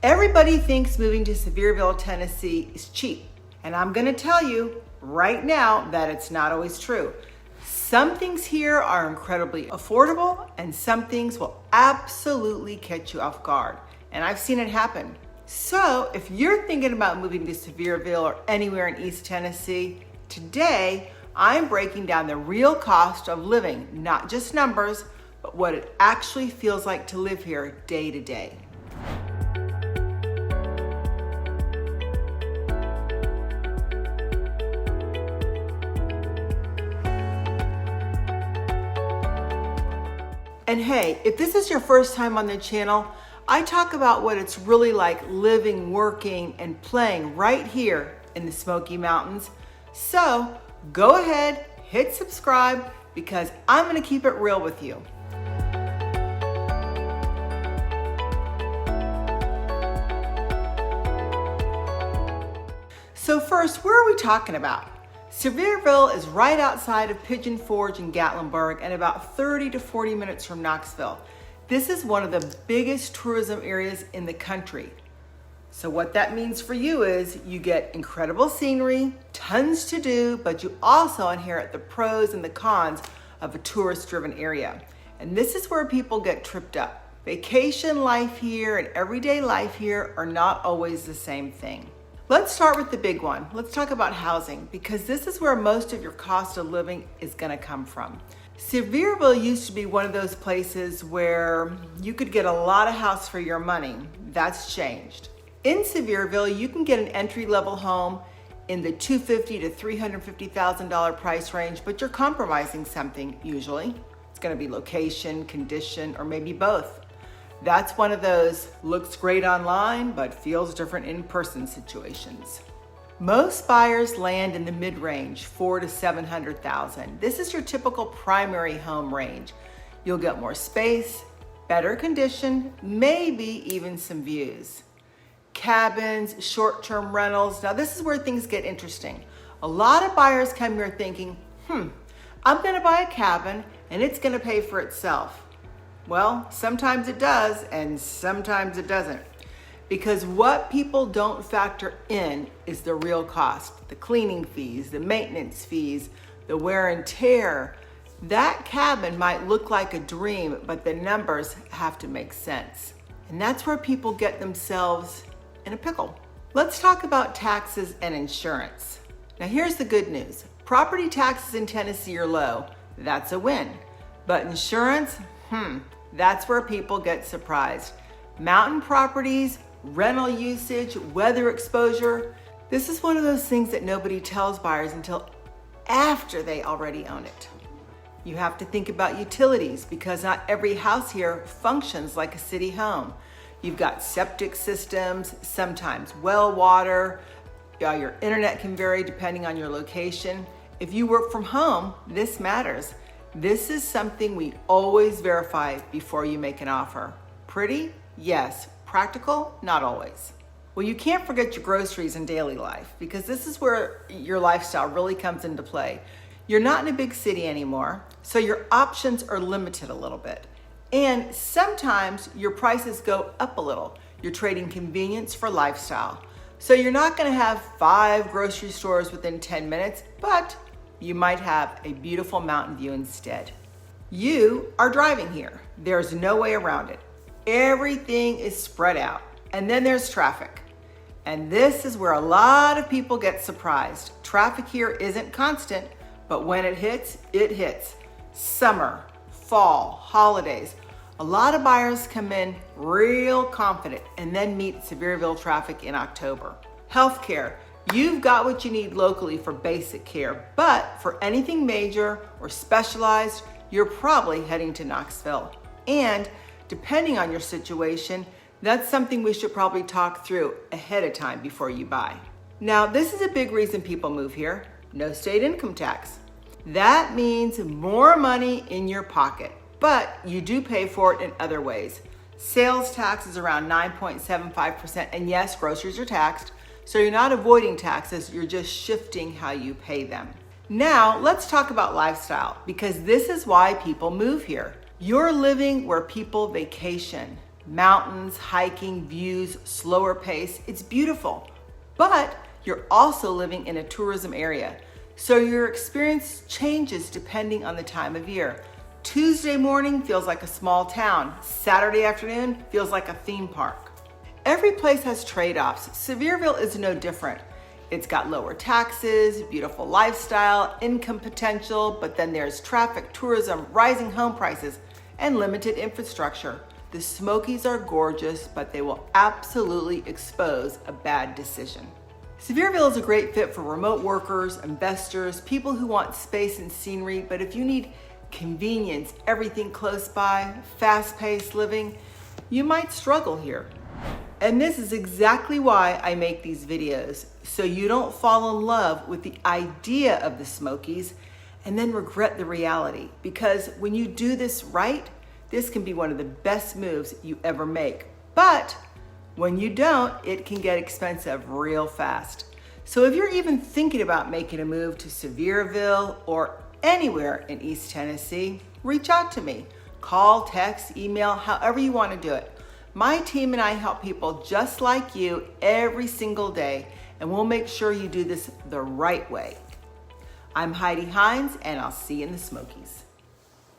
Everybody thinks moving to Sevierville, Tennessee is cheap. And I'm gonna tell you right now that it's not always true. Some things here are incredibly affordable and some things will absolutely catch you off guard. And I've seen it happen. So if you're thinking about moving to Sevierville or anywhere in East Tennessee, today I'm breaking down the real cost of living, not just numbers, but what it actually feels like to live here day to day. And hey, if this is your first time on the channel, I talk about what it's really like living, working, and playing right here in the Smoky Mountains. So go ahead, hit subscribe, because I'm gonna keep it real with you. So first, where are we talking about? Sevierville is right outside of Pigeon Forge in Gatlinburg and about 30 to 40 minutes from Knoxville. This is one of the biggest tourism areas in the country. So what that means for you is you get incredible scenery, tons to do, but you also inherit the pros and the cons of a tourist-driven area. And this is where people get tripped up. Vacation life here and everyday life here are not always the same thing. Let's start with the big one. Let's talk about housing, because this is where most of your cost of living is gonna come from. Sevierville used to be one of those places where you could get a lot of house for your money. That's changed. In Sevierville, you can get an entry-level home in the $250,000 to $350,000 price range, but you're compromising something usually. It's gonna be location, condition, or maybe both. That's one of those looks great online, but feels different in person situations. Most buyers land in the mid-range, $400,000 to $700,000. This is your typical primary home range. You'll get more space, better condition, maybe even some views. Cabins, short-term rentals. Now this is where things get interesting. A lot of buyers come here thinking, I'm gonna buy a cabin and it's gonna pay for itself. Well, sometimes it does and sometimes it doesn't. Because what people don't factor in is the real cost, the cleaning fees, the maintenance fees, the wear and tear. That cabin might look like a dream, but the numbers have to make sense. And that's where people get themselves in a pickle. Let's talk about taxes and insurance. Now here's the good news. Property taxes in Tennessee are low. That's a win. But insurance, that's where people get surprised. Mountain properties, rental usage, weather exposure. This is one of those things that nobody tells buyers until after they already own it. You have to think about utilities because not every house here functions like a city home. You've got septic systems, sometimes well water. Your internet can vary depending on your location. If you work from home, this matters. This is something we always verify before you make an offer. Pretty? Yes. Practical? Not always. Well, you can't forget your groceries and daily life because this is where your lifestyle really comes into play. You're not in a big city anymore, so your options are limited a little bit. And sometimes your prices go up a little. You're trading convenience for lifestyle. So you're not gonna have 5 grocery stores within 10 minutes, but you might have a beautiful mountain view instead. You are driving here. There's no way around it. Everything is spread out. And then there's traffic. And this is where a lot of people get surprised. Traffic here isn't constant, but when it hits, it hits. Summer, fall, holidays. A lot of buyers come in real confident and then meet Sevierville traffic in October. Healthcare. You've got what you need locally for basic care, but for anything major or specialized, you're probably heading to Knoxville. And depending on your situation, that's something we should probably talk through ahead of time before you buy. Now, this is a big reason people move here. No state income tax. That means more money in your pocket, but you do pay for it in other ways. Sales tax is around 9.75%, and yes, groceries are taxed. So you're not avoiding taxes, you're just shifting how you pay them. Now, let's talk about lifestyle, because this is why people move here. You're living where people vacation. Mountains, hiking, views, slower pace. It's beautiful. But you're also living in a tourism area, so your experience changes depending on the time of year. Tuesday morning feels like a small town. Saturday afternoon feels like a theme park. Every place has trade-offs. Sevierville is no different. It's got lower taxes, beautiful lifestyle, income potential, but then there's traffic, tourism, rising home prices, and limited infrastructure. The Smokies are gorgeous, but they will absolutely expose a bad decision. Sevierville is a great fit for remote workers, investors, people who want space and scenery, but if you need convenience, everything close by, fast-paced living, you might struggle here. And this is exactly why I make these videos, so you don't fall in love with the idea of the Smokies and then regret the reality. Because when you do this right, this can be one of the best moves you ever make. But when you don't, it can get expensive real fast. So if you're even thinking about making a move to Sevierville or anywhere in East Tennessee, reach out to me. Call, text, email, however you want to do it. My team and I help people just like you every single day, and we'll make sure you do this the right way. I'm Heidi Hines, and I'll see you in the Smokies.